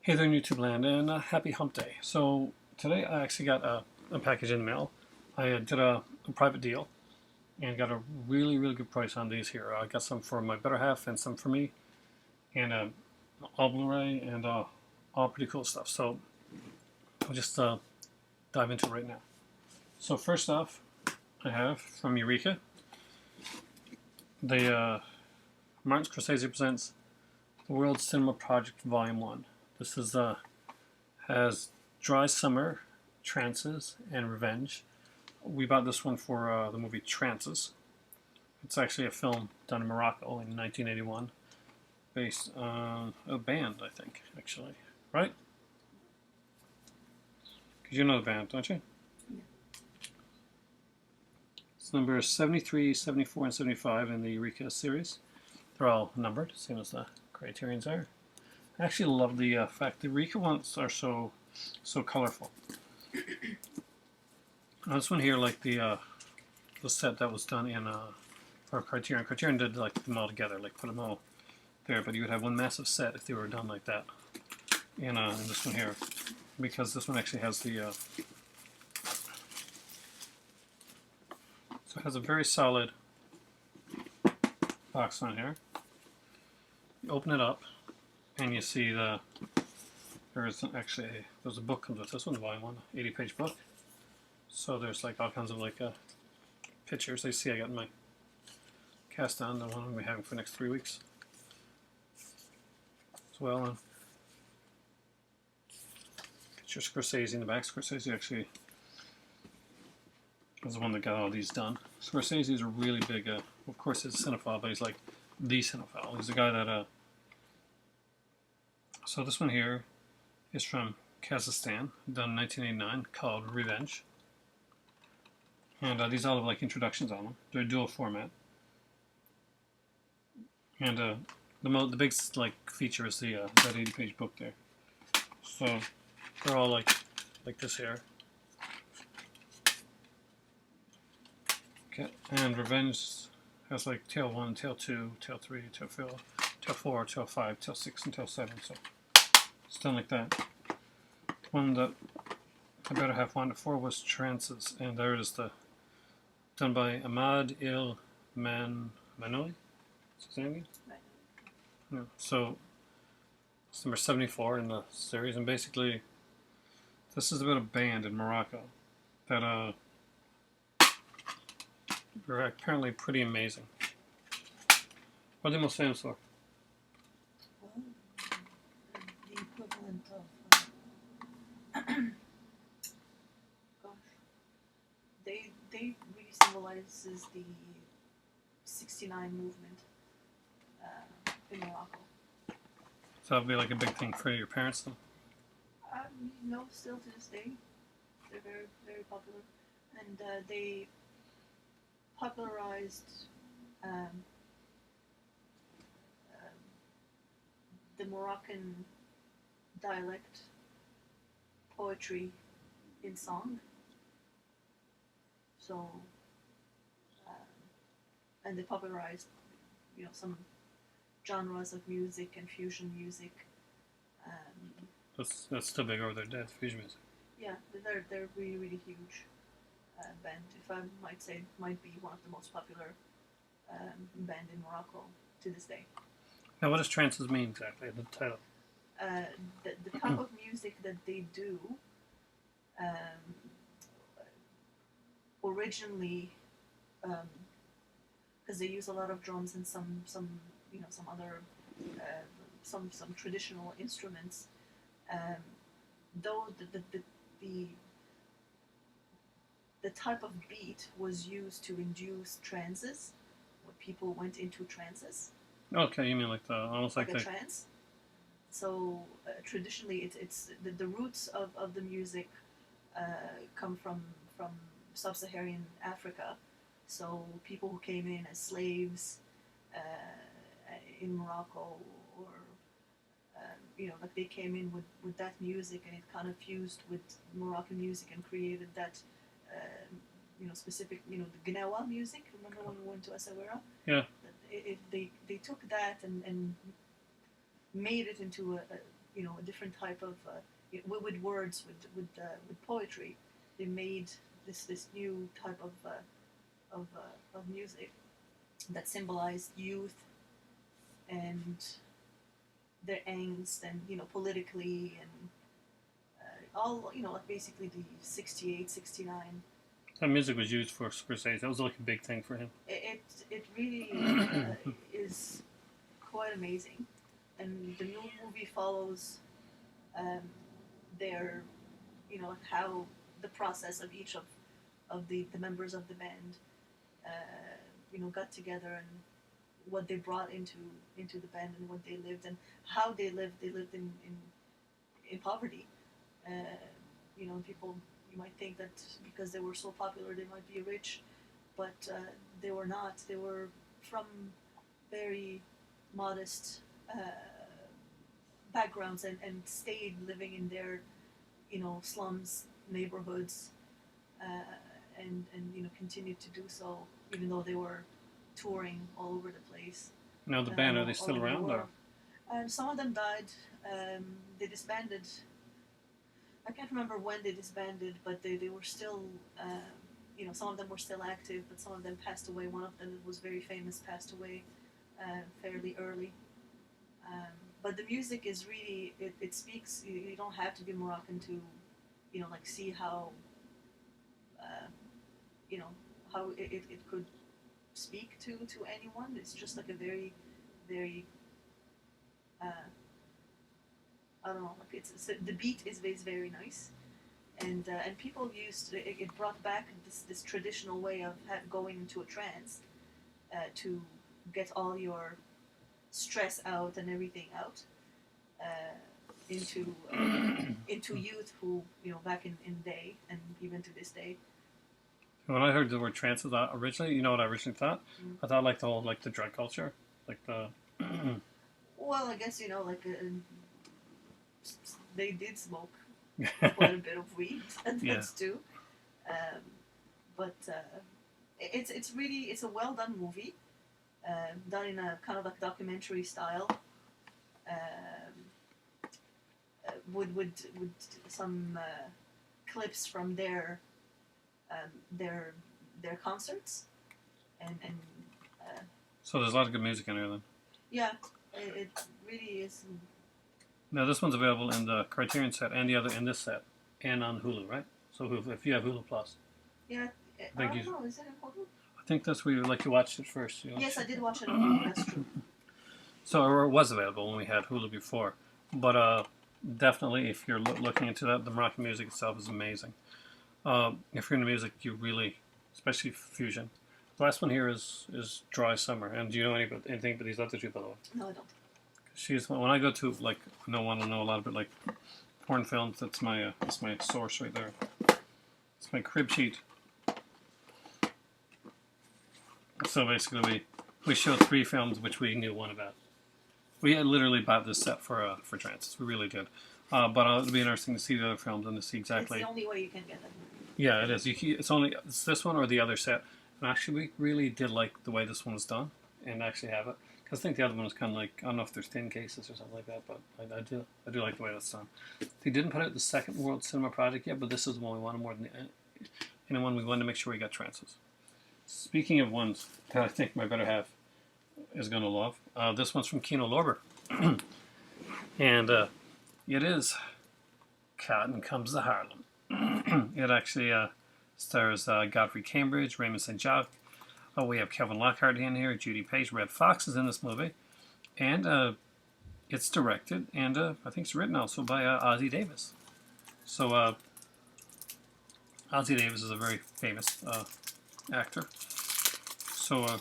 Hey there, YouTube land, and happy hump day. So today I actually got a package in the mail. I did a private deal and got a really good price on these here. I got some for my better half and some for me, and all Blu-ray and all pretty cool stuff. So I'll just dive into it right now. So first off, I have from Eureka the Martin Scorsese presents the World Cinema Project Volume 1. This is has Dry Summer, Trances, and Revenge. We bought this one for the movie Trances. It's actually a film done in Morocco in 1981, based on a band, I think, actually. Right? Because you know the band, don't you? Yeah. It's number 73, 74, and 75 in the Eureka series. They're all numbered, same as the Criterions are. I actually love the fact the Eureka ones are so colorful. This one here, like the set that was done in for Criterion. Criterion did like them all together, like put them all there, but you would have one massive set if they were done like that. In this one here, because this one actually has the so it has a very solid box on here. You open it up, and you see there's a book comes with this one, volume 1, 80-page book. So there's like all kinds of like pictures. I see I got my cast on, the one we're having for the next 3 weeks as well. And picture Scorsese in the back. Scorsese actually was the one that got all these done. Scorsese is a really big, of course he's a cinephile, but he's like the cinephile. He's the guy that so this one here is from Kazakhstan, done in 1989, called Revenge. And these all have like introductions on them. They're dual format. And the big like feature is the that 80-page book there. So they're all like this here. Okay, and Revenge has like tail 1, tail 2, tail 3, tail 4, tail 5, tail 6, and tail 7. So it's done like that. One that I better have wanted for was Trances, and there it is, done by Ahmad Il Manoui. Is his name? Right. Yeah. So it's number 74 in the series, and basically this is about a band in Morocco that are apparently pretty amazing. What are they most famous for? Well, the equivalent of, gosh, they really symbolizes the '69 movement in Morocco. So that'd be like a big thing for your parents, then? No, still to this day, they're very popular, and they popularized the Moroccan dialect poetry in song. So, and they popularized, some genres of music and fusion music. That's still big over there, Dad's fusion music. Yeah, they're really huge band. If I might say, might be one of the most popular band in Morocco to this day. Now, what does Trances mean exactly? The title. The type of music that they do originally, because they use a lot of drums and some other some traditional instruments. Though the type of beat was used to induce trances, when people went into trances. Okay, you mean like almost like a trance. So traditionally, it's the roots of the music come from sub-Saharan Africa. So people who came in as slaves in Morocco, or like they came in with that music, and it kind of fused with Moroccan music and created that specific the Gnawa music. Remember when we went to Essaouira? Yeah. They took that and made it into a different type of with words, with poetry. They made this new type of music that symbolized youth and their angst, and politically, and all like basically the 68, 69. That music was used for Scorsese. That was like a big thing for him. It really is quite amazing, and the new movie follows their how the process of each of the members of the band got together, and what they brought into the band, and what they lived, and how they lived in poverty. People, you might think that because they were so popular they might be rich, but they were not. They were from very modest backgrounds, and stayed living in their slums neighborhoods, and continued to do so even though they were touring all over the place. Now the band, are they still around? Or? Some of them died. They disbanded. I can't remember when they disbanded, but they were still, some of them were still active, but some of them passed away. One of them that was very famous passed away fairly early. But the music is really, it speaks. You don't have to be Moroccan to, like see how, how it could speak to anyone. It's just like a very, very, I don't know, like the beat is very nice, and people it brought back this traditional way of going into a trance to get all your stress out and everything out into youth who back in day, and even to this day. When I heard the word trances originally, you know what I originally thought? I thought like the whole the drug culture, like the. Well, I guess they did smoke quite a bit of weed, and that's too. But it's a well done movie, done in a kind of like documentary style, with some clips from their concerts, and so there's a lot of good music in there then. Yeah, it really is. Now this one's available in the Criterion set and the other in this set, and on Hulu, right? So if you have Hulu Plus. Yeah, I don't know. Is it in Hulu? I think that's where you watched it first. Yes, I did watch it on Hulu. That's true. So it was available when we had Hulu before, but definitely if you're looking into that, the Moroccan music itself is amazing. If you're into music, you really, especially fusion. The last one here is Dry Summer, and do you know anything about these other two, by the way? No, I don't. She's when I go to want to know a lot about like porn films. That's my source right there. It's my crib sheet. So basically, we showed 3 films which we knew one about. We had literally bought this set for Trances. We really did. But it'll be interesting to see the other films and to see exactly. It's the only way you can get them. Yeah, it is. It's this one or the other set. And actually, we really did like the way this one was done, and actually have it. Because I think the other one was kind of like, I don't know if there's thin cases or something like that, but I do like the way that's done. They didn't put out the second World Cinema Project yet, but this is the one we wanted more than anyone. We wanted to make sure we got Trances. Speaking of ones that I think my better half is going to love, this one's from Kino Lorber. And it is Cotton Comes to Harlem. It actually stars Godfrey Cambridge, Raymond St. Jacques. We have Kevin Lockhart in here, Judy Page, Red Fox is in this movie. And it's directed, and I think it's written also by Ossie Davis. So Ossie Davis is a very famous actor. So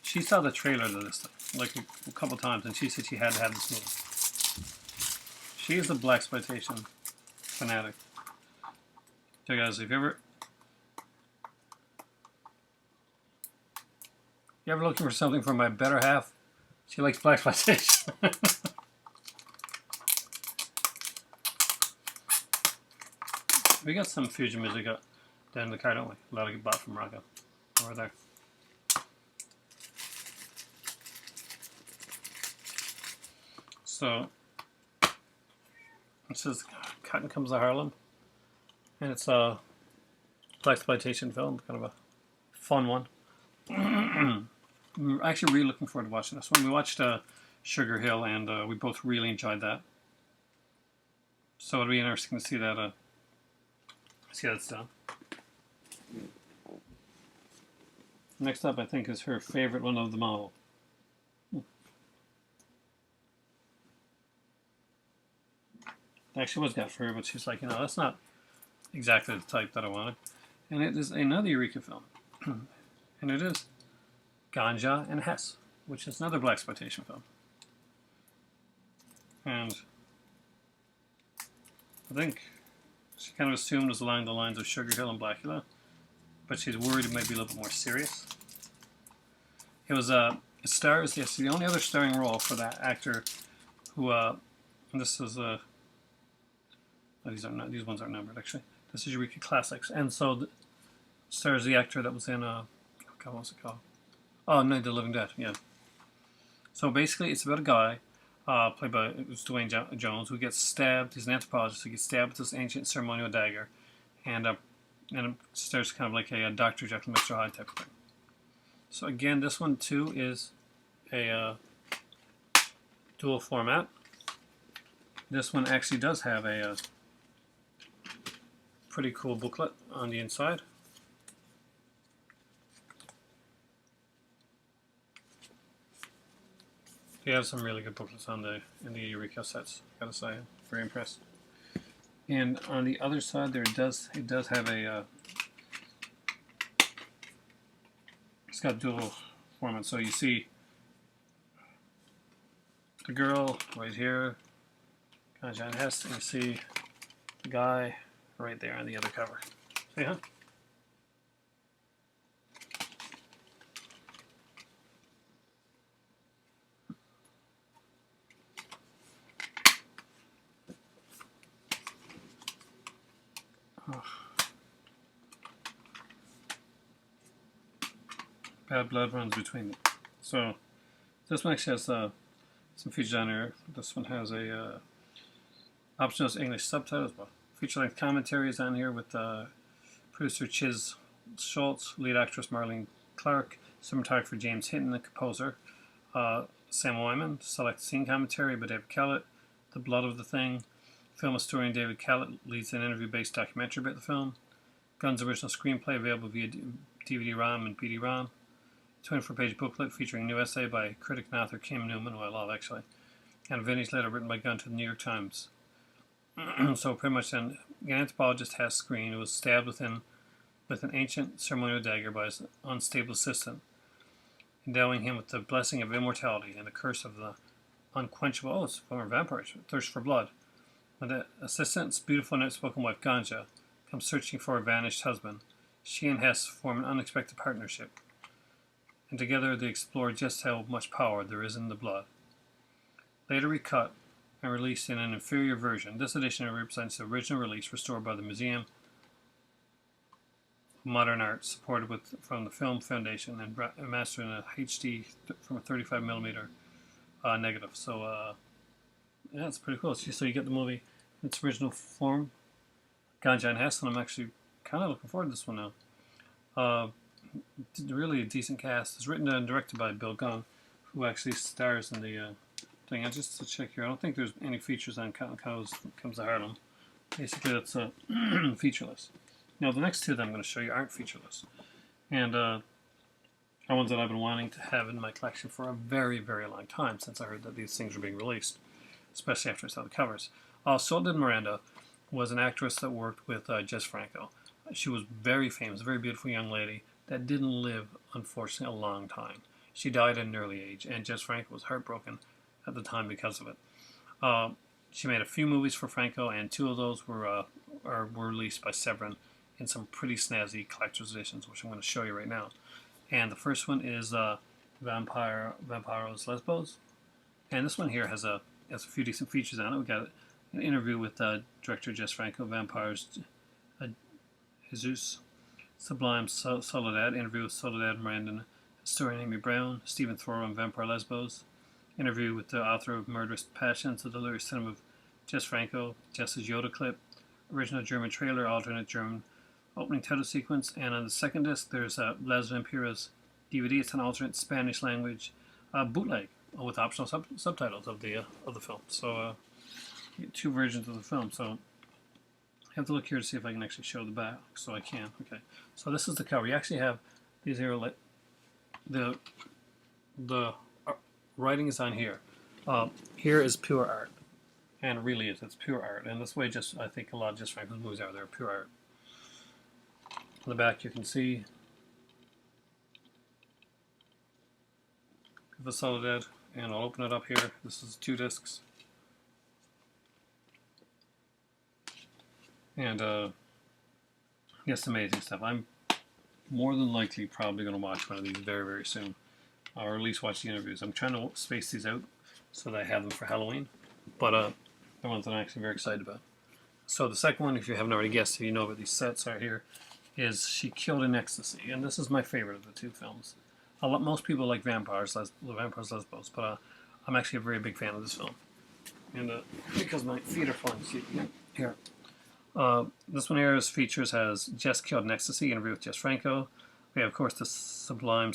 she saw the trailer to this thing, like a couple times, and she said she had to have this movie. She is a blaxploitation fanatic. So guys, if you ever looking for something from my better half, she likes blaxploitation. We got some fusion music down in the car, don't we? A lot of it bought from Morocco. Over there. So, It says Cotton Comes to Harlem, and it's a blaxploitation film, kind of a fun one. I'm actually really looking forward to watching this one. We watched Sugar Hill, and we both really enjoyed that. So it'll be interesting to see that. See how it's done. Next up, I think, is her favorite one of them all. Actually was got for her, but she's like, that's not exactly the type that I wanted. And it is another Eureka film. And it is Ganja and Hess, which is another blaxploitation film. And I think she kind of assumed it was along the lines of Sugar Hill and Blackula, but she's worried it might be a little bit more serious. It was it stars, yes, the only other starring role for that actor who and this is these ones aren't numbered actually. This is Eureka Classics, and so stars the actor that was in God, what was it called? Oh, Night of the Living Dead. Yeah. So basically, it's about a guy played by Dwayne Jones who gets stabbed. He's an anthropologist who gets stabbed with this ancient ceremonial dagger, and it starts kind of like a Dr. Jekyll, Mr. Hyde type of thing. So again, this one too is a dual format. This one actually does have a pretty cool booklet on the inside. They have some really good booklets in the Eureka sets. Gotta say, I'm very impressed. And on the other side, it does have a. It's got dual format, so you see the girl right here, John Hess, and you see the guy right there on the other cover. See, huh? Oh. Bad blood runs between them. So this one actually has some features on here. This one has a optional English subtitles, but feature-length commentaries on here with producer Chiz Schultz, lead actress Marlene Clark, cinematographer James Hinton, the composer Sam Wyman, select scene commentary by David Kellett, The Blood of the Thing, film historian David Kellett leads an interview-based documentary about the film, Gunn's original screenplay available via DVD-ROM and BD-ROM, 24-page booklet featuring a new essay by critic and author Kim Newman, who I love actually, and a vintage letter written by Gunn to the New York Times. So pretty much an anthropologist Hess Green who was stabbed with an ancient ceremonial dagger by his unstable assistant, endowing him with the blessing of immortality and the curse of the unquenchable, it's former vampires, thirst for blood. When the assistant's beautiful and outspoken wife Ganja comes searching for her vanished husband, she and Hess form an unexpected partnership, and together they explore just how much power there is in the blood. Later recut and released in an inferior version, this edition represents the original release restored by the Museum of Modern Art, supported from the Film Foundation and mastered in a HD from a 35mm negative. So yeah, it's pretty cool. So you get the movie in its original form, Ganja and Hess, and I'm actually kind of looking forward to this one now. Really a decent cast. It's written and directed by Bill Gunn, who actually stars in the thing. Just to check here, I don't think there's any features on Cotton Comes to Harlem. Basically, that's featureless. Now, the next two that I'm going to show you aren't featureless, and are ones that I've been wanting to have in my collection for a very, very long time since I heard that these things were being released, especially after I saw the covers. Soledad Miranda was an actress that worked with Jess Franco. She was very famous, a very beautiful young lady that didn't live, unfortunately, a long time. She died at an early age, and Jess Franco was heartbroken at the time because of it. She made a few movies for Franco, and two of those were released by Severin in some pretty snazzy collector's editions, which I'm going to show you right now. And the first one is Vampiros Lesbos, and this one here has a few decent features on it. We got an interview with director Jess Franco, Vampires Jesus, Sublime Soledad, interview with Soledad Miranda, historian Amy Brown, Stephen Thoreau on Vampire Lesbos, interview with the author of Murderous Passions, The Delirious Cinema of Jess Franco, Jess's Yoda clip, original German trailer, alternate German opening title sequence, and on the second disc there's Les Vampiras DVD. It's an alternate Spanish language bootleg with optional subtitles of the film. So two versions of the film. So I have to look here to see if I can actually show the back. So I can. Okay. So this is the cover. You actually have these here. The writing is on here. Here is pure art, and it really is. It's pure art, and this way, just I think a lot of Jess Franco's movies are. They're pure art. On the back, you can see the Soledad, and I'll open it up here. This is 2 discs, and yes, amazing stuff. I'm more than likely probably going to watch one of these very, very soon, or at least watch the interviews. I'm trying to space these out so that I have them for Halloween, but the ones that I'm actually very excited about. So the second one, if you haven't already guessed, if you know what these sets are here, is She Killed in Ecstasy, and this is my favorite of the 2 films. Most people like Vampires Lesbos, but I'm actually a very big fan of this film, and because my feet are falling asleep here. This one here has Jess Killed in Ecstasy, interview with Jess Franco. We have, of course, the Sublime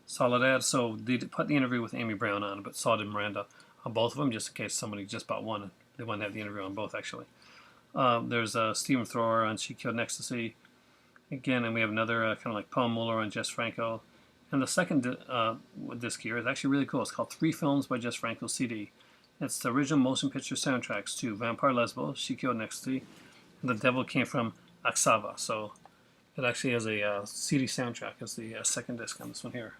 Soledad. So they put the interview with Amy Brown on, but Saw and Miranda on both of them, just in case somebody just bought one. They want to have the interview on both, actually. There's Stephen Thrower on She Killed in Ecstasy. Again, and we have another kind of like Paul Muller on Jess Franco. And the second disc here is actually really cool. It's called 3 Films by Jess Franco CD. It's the original motion picture soundtracks to Vampire Lesbos, She Killed in Ecstasy, and The Devil Came from Oxava. So it actually has a CD soundtrack as the second disc on this one here.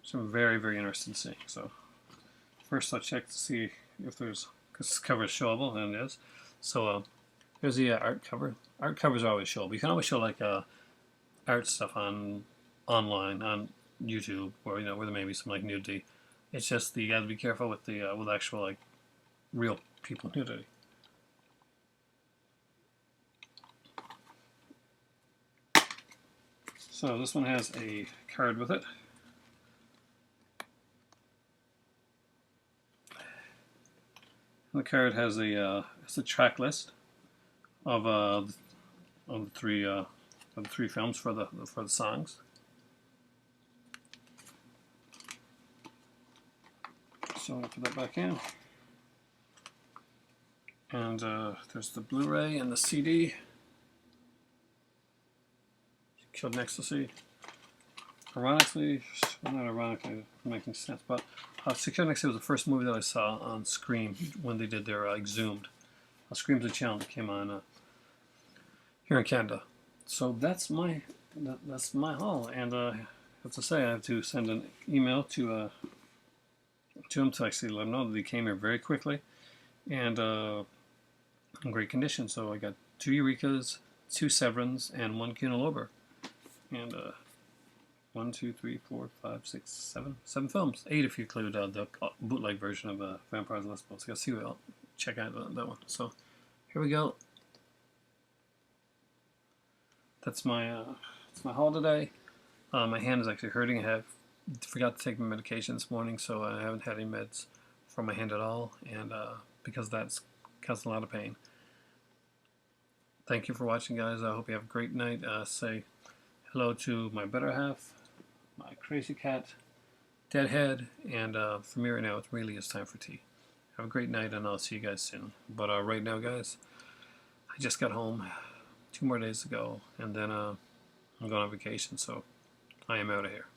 So I'm very, very interested to see. So first I'll check to see if there's, because this cover is showable, and it is. So there's the art cover. Art covers are always showable. You can always show like art stuff online on YouTube, where where there may be some like nudity. It's just you got to be careful with the with actual like real people nudity. So this one has a card with it. And the card has it's a track list of the 3 films for the songs. So I'll put that back in. And there's the Blu-ray and the CD. Killed in Ecstasy. Ironically, well, not ironically, making sense, but She Killed in Ecstasy was the first movie that I saw on Scream when they did their Exhumed. Scream's a channel that came on here in Canada. So that's my haul, and I have to say I have to send an email to them to actually let them know that they came here very quickly and in great condition. So I got 2 Eurekas, 2 Severins, and 1 Kino Lorber, and 1, 2, 3, 4, 5, 6, 7 films. 8 if you include the bootleg version of Vampires Lesbos. So you'll see what I'll check out that one. So here we go. That's my haul today. My hand is actually hurting. I forgot to take my medication this morning, so I haven't had any meds for my hand at all, and because that's causing a lot of pain. Thank you for watching, guys. I hope you have a great night. Say hello to my better half, my crazy cat, Deadhead, and for me right now, it really is time for tea. Have a great night, and I'll see you guys soon. But right now, guys, I just got home 2 more days ago, and then I'm going on vacation, so I am out of here.